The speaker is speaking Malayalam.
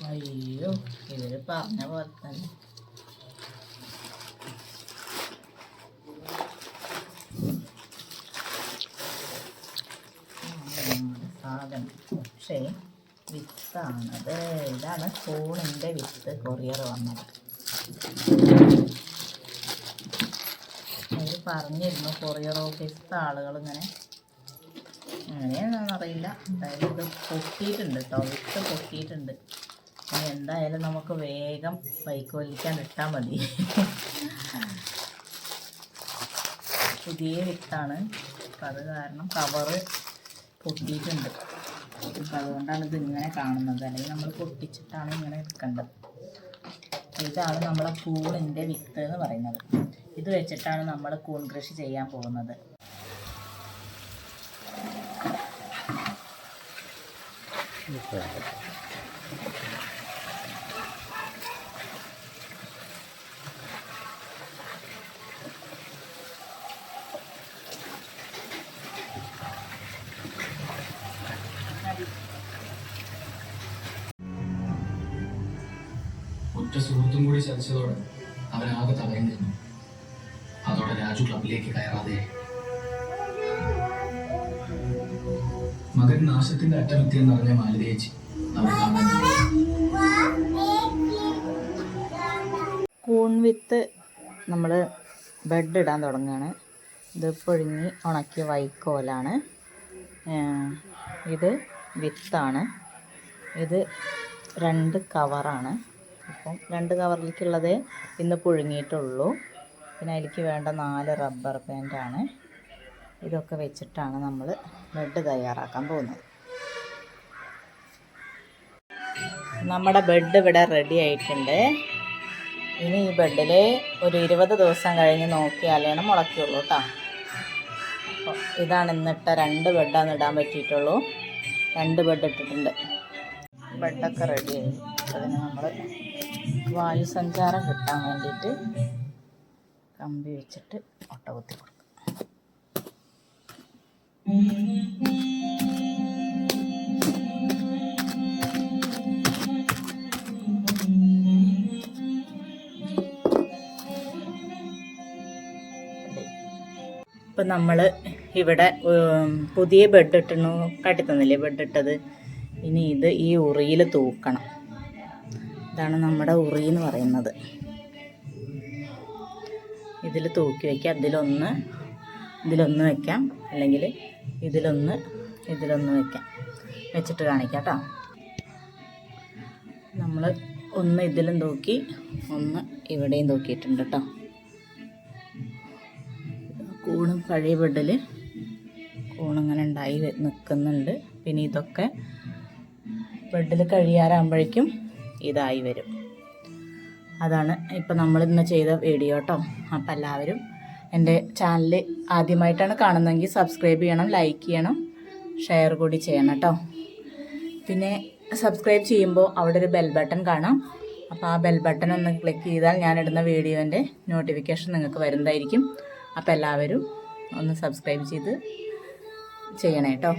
അയ്യോ ഇവര് പറഞ്ഞ പോലെ തന്നെ സാധനം. പക്ഷേ വിത്താണത്. ഇതാണ് കൂണിൻ്റെ വിത്ത് കൊറിയർ വന്നത്. അവർ പറഞ്ഞിരുന്നു കൊറിയർ ഓഫീസിലത്തെ ആളുകൾ ഇങ്ങനെ എങ്ങനെയാണെന്ന് അറിയില്ല. എന്തായാലും ഇത് പൊട്ടിയിട്ടുണ്ട് കേട്ടോ, വിത്ത് പൊട്ടിയിട്ടുണ്ട്. ഇനി എന്തായാലും നമുക്ക് വേഗം വൈക്കോലിക്കാൻ ഇട്ടാൽ മതി. പുതിയ വിത്താണ്, അപ്പം അത് കാരണം കവറ് പൊട്ടിയിട്ടുണ്ട്. അപ്പം അതുകൊണ്ടാണ് ഇതിങ്ങനെ കാണുന്നത്. അല്ലെങ്കിൽ നമ്മൾ പൊട്ടിച്ചിട്ടാണ് ഇങ്ങനെ എടുക്കേണ്ടത്. ഇതാണ് നമ്മളെ കൂണിൻ്റെ വിത്ത് എന്ന് പറയുന്നത്. ഇത് വെച്ചിട്ടാണ് നമ്മൾ കൂൺ കൃഷി ചെയ്യാൻ പോകുന്നത്. ഒറ്റ സുഹൃത്തും കൂടി ചതിച്ചതോടെ അവനാകെ തകർന്നിരുന്നു. അതോടെ രാജു ക്ലബിലേക്ക് കയറാതെ മകൻ നാശത്തിന്റെ അറ്റമെത്തിയെന്ന് അറിഞ്ഞ മാലിതേച്ചി അവരെ കാണാൻ കൂൺ വിത്ത് നമ്മൾ ബെഡ് ഇടാൻ തുടങ്ങുകയാണ്. ഇത് പുഴുങ്ങി ഉണക്കിയ വൈക്കോലാണ്. ഇത് വിത്താണ്. ഇത് 2 കവറാണ്. അപ്പം 2 കവറിലേക്കുള്ളത് ഇന്ന് പുഴുങ്ങിയിട്ടുള്ളൂ. പിന്നെ അതിലേക്ക് വേണ്ട 4 റബ്ബർ ബാൻഡാണ്. ഇതൊക്കെ വെച്ചിട്ടാണ് നമ്മൾ ബെഡ് തയ്യാറാക്കാൻ പോകുന്നത്. നമ്മുടെ ബെഡ് ഇവിടെ റെഡി ആയിട്ടുണ്ട്. ഇനി ഈ ബെഡിൽ ഒരു 20 ദിവസം കഴിഞ്ഞ് നോക്കിയാലാണ് മുളയ്ക്കുള്ളൂ കേട്ടോ. അപ്പോൾ ഇതാണ് ഇന്നിട്ട 2 ബെഡാണ് ഇടാൻ പറ്റിയിട്ടുള്ളൂ. 2 ബെഡ് ഇട്ടിട്ടുണ്ട്. ബെഡൊക്കെ റെഡിയായി. അതിന് നമ്മൾ വായുസഞ്ചാരം കിട്ടാൻ വേണ്ടിയിട്ട് കമ്പി വെച്ചിട്ട് ഒട്ട കുത്തി കൊടുക്കും. ഇപ്പം നമ്മൾ ഇവിടെ പുതിയ ബെഡ് ഇട്ടു കാട്ടിത്തന്നില്ലേ ബെഡ് ഇട്ടത്. ഇനി ഇത് ഈ ഉറിയിൽ തൂക്കണം. ഇതാണ് നമ്മുടെ ഉറി എന്ന് പറയുന്നത്. ഇതിൽ തൂക്കി വയ്ക്കാം. ഇതിലൊന്ന് വയ്ക്കാം, അല്ലെങ്കിൽ ഇതിലൊന്ന് വയ്ക്കാം. വെച്ചിട്ട് കാണിക്കാം കേട്ടോ. നമ്മൾ ഒന്ന് ഇതിലും തൂക്കി, ഒന്ന് ഇവിടെയും തൂക്കിയിട്ടുണ്ട് കേട്ടോ. കൂണും പഴയ ബെഡിൽ കൂണിങ്ങനെ ഉണ്ടായി നിൽക്കുന്നുണ്ട്. പിന്നെ ഇതൊക്കെ ബെഡിൽ കഴിയാറാകുമ്പോഴേക്കും ഇതായി വരും. അതാണ് ഇപ്പം നമ്മളിന്ന് ചെയ്ത വീഡിയോ കേട്ടോ. അപ്പം എല്ലാവരും എൻ്റെ ചാനൽ ആദ്യമായിട്ടാണ് കാണുന്നതെങ്കിൽ സബ്സ്ക്രൈബ് ചെയ്യണം, ലൈക്ക് ചെയ്യണം, ഷെയർ കൂടി ചെയ്യണം കേട്ടോ. പിന്നെ സബ്സ്ക്രൈബ് ചെയ്യുമ്പോൾ അവിടെ ഒരു ബെൽ ബട്ടൺ കാണാം. അപ്പോൾ ആ ബെൽ ബട്ടൺ ഒന്ന് ക്ലിക്ക് ചെയ്താൽ ഞാനിടുന്ന വീഡിയോൻ്റെ നോട്ടിഫിക്കേഷൻ നിങ്ങൾക്ക് വരുന്നതായിരിക്കും. അപ്പോൾ എല്ലാവരും ഒന്ന് സബ്സ്ക്രൈബ് ചെയ്ത് ചെയ്യണേ കേട്ടോ.